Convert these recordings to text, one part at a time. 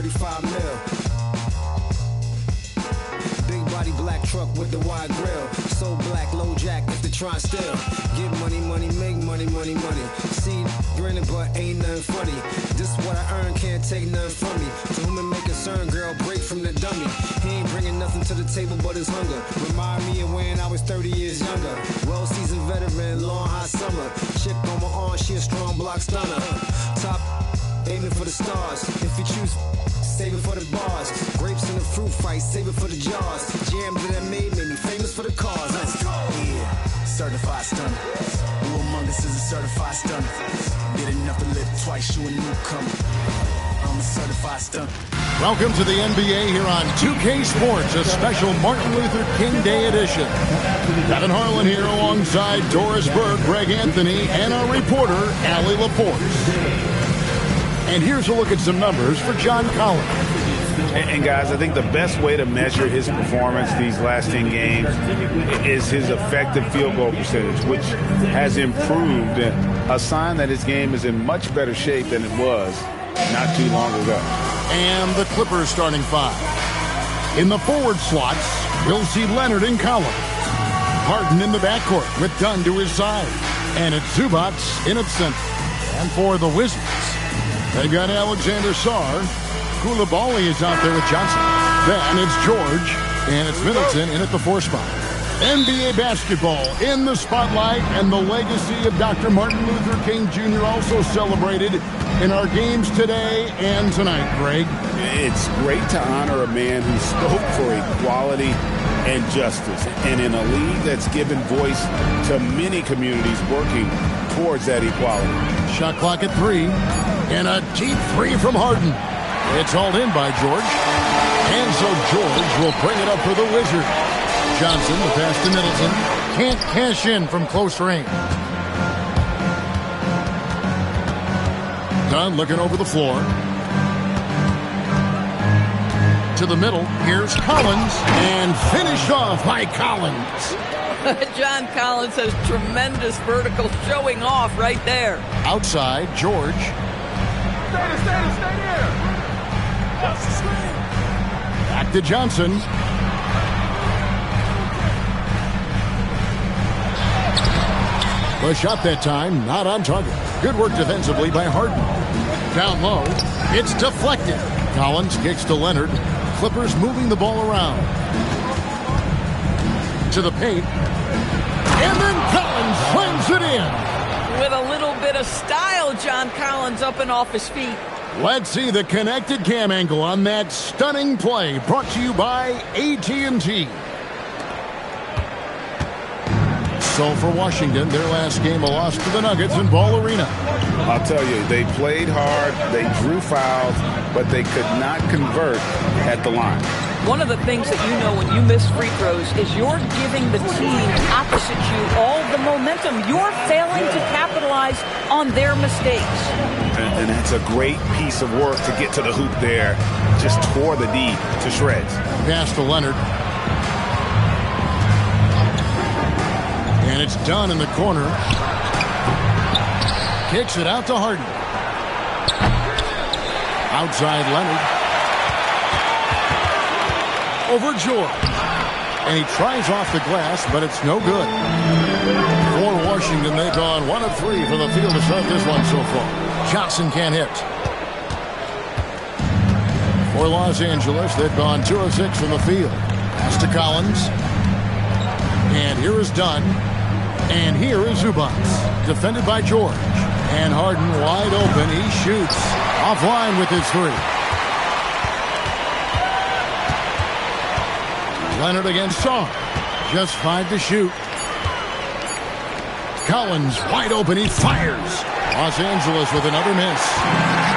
35 mil. Big body black truck with the wide grill. So black, low jack if they try still. Get money, money, make money, money, money. See, grinning but ain't nothing funny. This what I earn, can't take nothing from me. To whom it may concern, girl, break from the dummy. He ain't bringing nothing to the table but his hunger. Remind me of when I was 30 years younger. Well-seasoned veteran, long hot summer. Chick on my arm, she a strong block stunner. Top, aiming for the stars. If you choose, save it for the bars. Grapes in the fruit fight, save it for the jars. Jams that made me famous for the cars. Let's go. Yeah, certified stunner. Who among us is a certified stunner? Did enough to live twice, you a newcomer. I'm a certified stunner. Welcome to the NBA here on 2K Sports, a special Martin Luther King Day edition. Kevin Harlan here alongside Doris Burke, Greg Anthony, and our reporter, Allie Laporte. And here's a look at some numbers for John Collins. And guys, I think the best way to measure his performance these last 10 games is his effective field goal percentage, which has improved, a sign that his game is in much better shape than it was not too long ago. And the Clippers starting five. In the forward slots, we'll see Leonard and Collins. Harden in the backcourt with Dunn to his side. And it's Zubac in its center. And for the Wizards, they've got Alexander Sarr. Koulibaly is out there with Johnson. Then it's George, and it's Middleton in at the 4 spot. NBA basketball in the spotlight, and the legacy of Dr. Martin Luther King Jr. also celebrated in our games today and tonight, Greg. It's great to honor a man who spoke for equality and justice. And in a league that's given voice to many communities working towards that equality. Shot clock at 3, and a deep 3 from Harden. It's hauled in by George. And so George will bring it up for the Wizards. Johnson, the pass to Middleton. Can't cash in from close range. Dunn looking over the floor. To the middle. Here's Collins. And finished off by Collins. John Collins has tremendous vertical showing off right there. Outside, George. Stay there. Back to Johnson. The shot that time, not on target. Good work defensively by Harden. Down low, it's deflected. Collins kicks to Leonard. Clippers moving the ball around. To the paint. And then Collins slams it in. With a little bit of style, John Collins up and off his feet. Let's see the connected cam angle on that stunning play, brought to you by AT&T. So for Washington, their last game, a loss to the Nuggets in Ball Arena. I'll tell you, they played hard, they drew fouls, but they could not convert at the line. One of the things that you know when you miss free throws is you're giving the team opposite you all the momentum. You're failing to capitalize on their mistakes. And that's a great piece of work to get to the hoop there. Just tore the D to shreds. Pass to Leonard. And it's done in the corner. Kicks it out to Harden. Outside Leonard. Over George. And he tries off the glass, but it's no good. For Washington, they've gone 1 of 3 from the field to start this one so far. Johnson can't hit. For Los Angeles, they've gone 2 of 6 from the field. Pass to Collins. And here is Dunn. And here is Zubac. Defended by George. And Harden wide open. He shoots. Offline with his 3. Leonard against Sarr. Just 5 to shoot. Collins wide open. He fires. Los Angeles with another miss.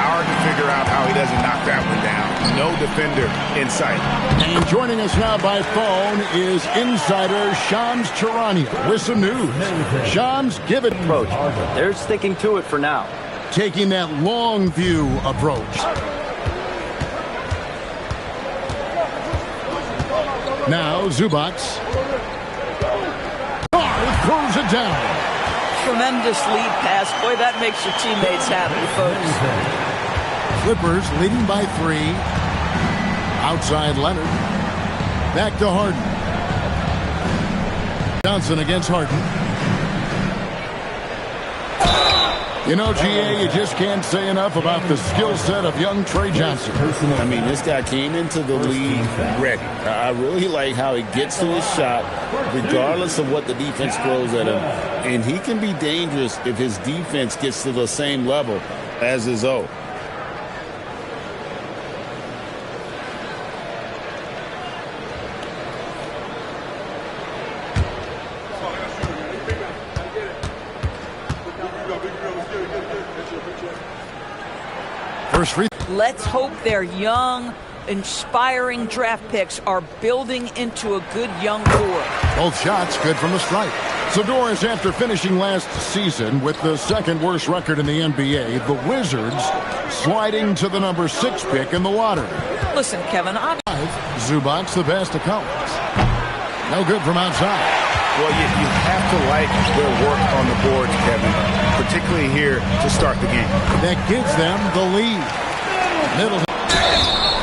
Hard to figure out how he doesn't knock that one down. No defender in sight. And joining us now by phone is insider Shams Charania with some news. Shams, give it. Approach. They're sticking to it for now. Taking that long view approach. Now Zubac. Throws it down. Tremendous lead pass. Boy, that makes your teammates happy, folks. Clippers leading by 3. Outside Leonard. Back to Harden. Johnson against Harden. You know, GA, you just can't say enough about the skill set of young Trey Johnson. I mean, this guy came into the league ready. I really like how he gets to his shot, regardless of what the defense throws at him. And he can be dangerous if his defense gets to the same level as his own. First free. Let's hope their young, inspiring draft picks are building into a good young core. Both shots good from the stripe. So Doris, after finishing last season with the second worst record in the NBA, the Wizards sliding to the number 6 pick in the lottery. Listen, Kevin, Zubac the pass to Collins. No good from outside. Well, you have to like their work on the boards, Kevin, particularly here to start the game. That gives them the lead. Middleton.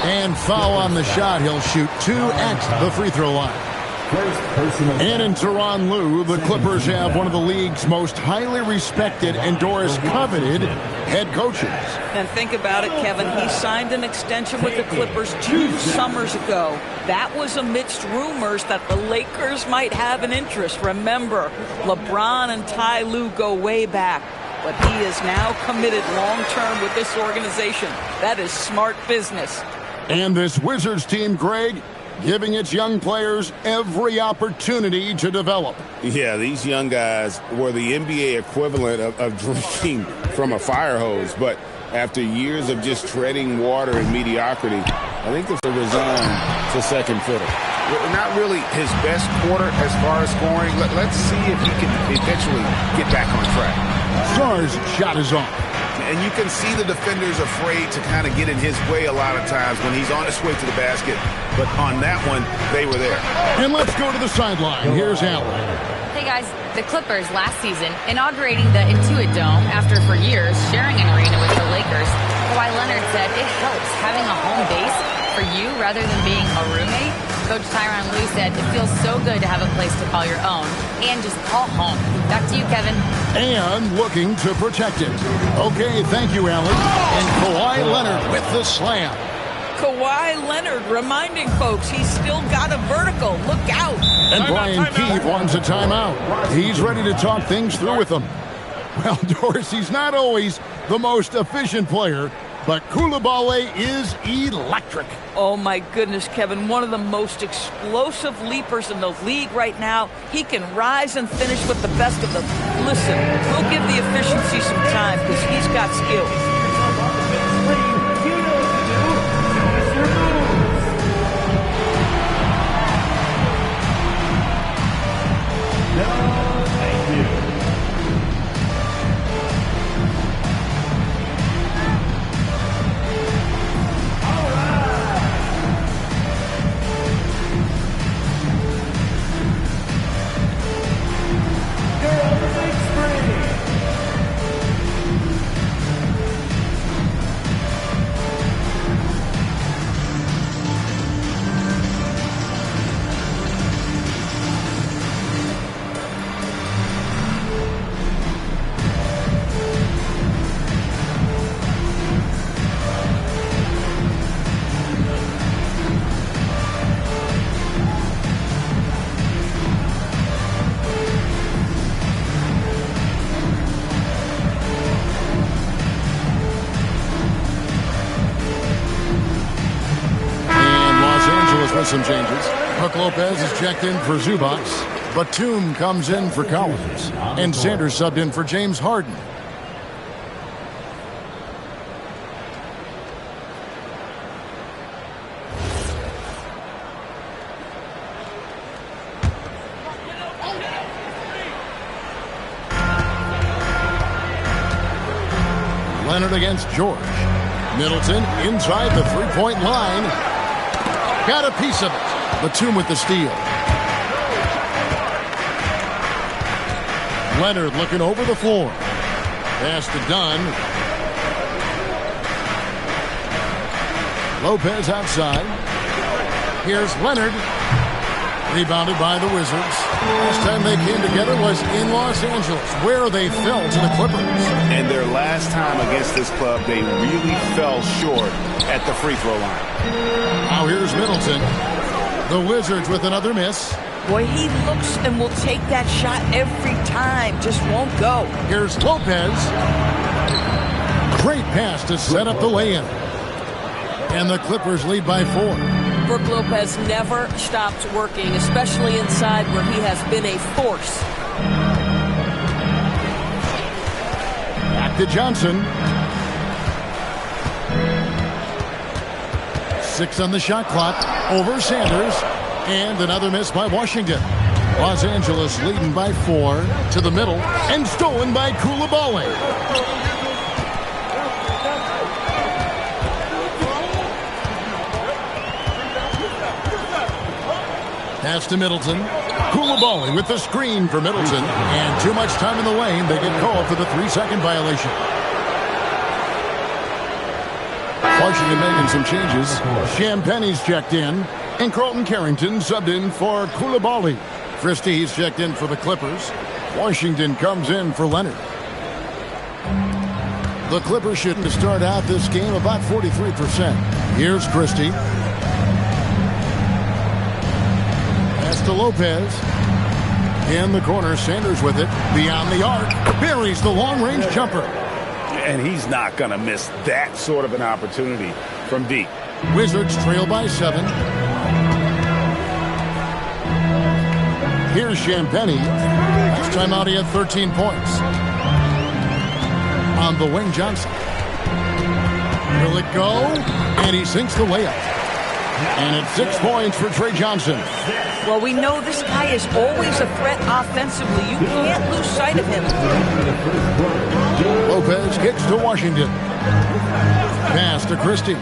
And foul on the shot. He'll shoot 2 at the free throw line. And in Tyronn Lue, the Clippers have one of the league's most highly respected and Doris coveted head coaches. And think about it, Kevin. He signed an extension with the Clippers 2 summers ago. That was amidst rumors that the Lakers might have an interest. Remember, LeBron and Ty Lue go way back. But he is now committed long-term with this organization. That is smart business. And this Wizards team, Greg, giving its young players every opportunity to develop. Yeah, these young guys were the NBA equivalent of drinking from a fire hose. But after years of just treading water and mediocrity, I think it's a resign to second fiddle. Not really his best quarter as far as scoring. Let's see if he can eventually get back on track. Star's shot is off. And you can see the defenders afraid to kind of get in his way a lot of times when he's on his way to the basket. But on that one, they were there. And let's go to the sideline. Here's Allen. Hey, guys. The Clippers last season inaugurating the Intuit Dome after for years sharing an arena with the Lakers. Kawhi Leonard said it helps having a home base for you rather than being a roommate. Coach Tyronn Lue said it feels so good to have a place to call your own and just call home. Back to you, Kevin. And looking to protect it. Okay, thank you, Allen. And Kawhi Leonard with the slam. Kawhi Leonard reminding folks he's still got a vertical. Look out. And Brian Keefe wants a timeout. He's ready to talk things through with them. Well, Doris, he's not always the most efficient player, but Coulibaly is electric. Oh, my goodness, Kevin. One of the most explosive leapers in the league right now. He can rise and finish with the best of them. Listen, we'll give the efficiency some time because he's got skills. Some changes. Brook Lopez is checked in for Zubac. Batum comes in for Collins. And Sanders subbed in for James Harden. Leonard against George. Middleton inside the three-point line. Got a piece of it. Batum with the steal. Leonard looking over the floor. Pass to Dunn. Lopez outside. Here's Leonard. Rebounded by the Wizards. Last time they came together was in Los Angeles, where they fell to the Clippers. And their last time against this club, they really fell short at the free throw line. Now here's Middleton. The Wizards with another miss. Boy, he looks and will take that shot every time. Just won't go. Here's Lopez. Great pass to set up the lay-in. And the Clippers lead by 4. Brook Lopez never stops working, especially inside where he has been a force. Back to Johnson. 6 on the shot clock. Over Sanders. And another miss by Washington. Los Angeles leading by 4 to the middle. And stolen by Coulibaly. Pass to Middleton. Coulibaly with the screen for Middleton. And too much time in the lane. They get called for the 3-second violation. Washington making some changes. Champagne's checked in. And Carlton Carrington subbed in for Coulibaly. Christie's checked in for the Clippers. Washington comes in for Leonard. The Clippers should start out this game about 43%. Here's Christie. Pass to Lopez. In the corner, Sanders with it. Beyond the arc. Buries the long-range jumper. And he's not going to miss that sort of an opportunity from deep. Wizards trail by 7. Here's Champagnie. Last time out he had 13 points. On the wing, Johnson. Will it go? And he sinks the layup. And it's 6 points for Trey Johnson. Well, we know this guy is always a threat offensively. You can't lose sight of him. Lopez kicks to Washington. Pass to Christie.